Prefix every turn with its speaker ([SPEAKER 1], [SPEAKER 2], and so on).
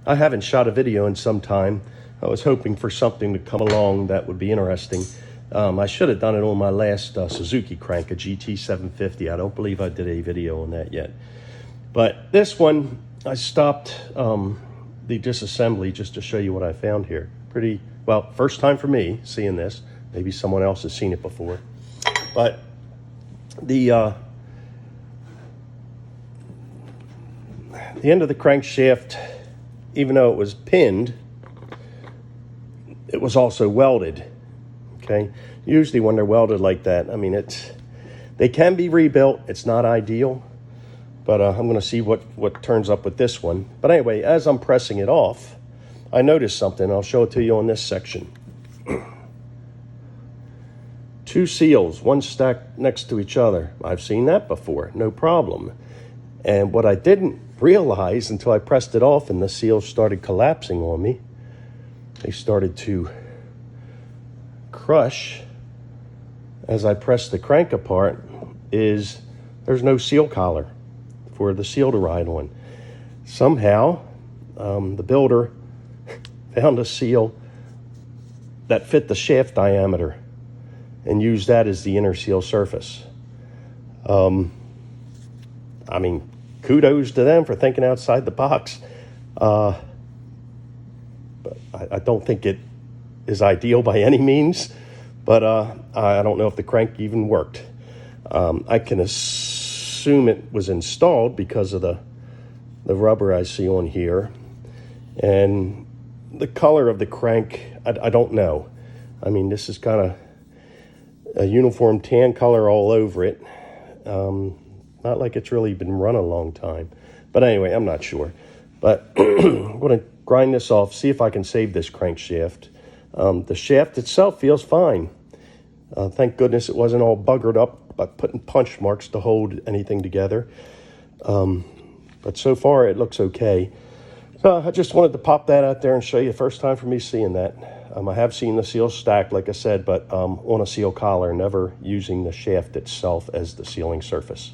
[SPEAKER 1] I haven't shot a video in some time. I was hoping for something to come along that would be interesting. I should have done it on my last Suzuki crank, a GT750. I don't believe I did a video on that yet. But this one, I stopped the disassembly just to show you what I found here. Pretty, well, first time for me seeing this. Maybe someone else has seen it before. But the end of the crankshaft, even though it was pinned, it was also welded. Okay, usually when they're welded like that, I mean, they can be rebuilt. It's not ideal, but I'm going to see what turns up with this one. But anyway, as I'm pressing it off, I noticed something. I'll show it to you on this section. Two seals, one stacked next to each other. I've seen that before, no problem. And what I didn't realize until I pressed it off and the seals started collapsing on me, they started to crush as I pressed the crank apart, is there's no seal collar for the seal to ride on. Somehow, the builder found a seal that fit the shaft diameter and used that as the inner seal surface. I mean, kudos to them for thinking outside the box. But I don't think it is ideal by any means, but I don't know if the crank even worked. I can assume it was installed because of the rubber I see on here. And the color of the crank, I don't know. I mean, this is kind of a uniform tan color all over it. Not like it's really been run a long time. But anyway, I'm not sure. But I'm going to grind this off, see if I can save this crankshaft. The shaft itself feels fine. Thank goodness it wasn't all buggered up by putting punch marks to hold anything together. But so far it looks okay. So I just wanted to pop that out there and show you, first time for me seeing that. I have seen the seal stacked, like I said, but on a seal collar, never using the shaft itself as the sealing surface.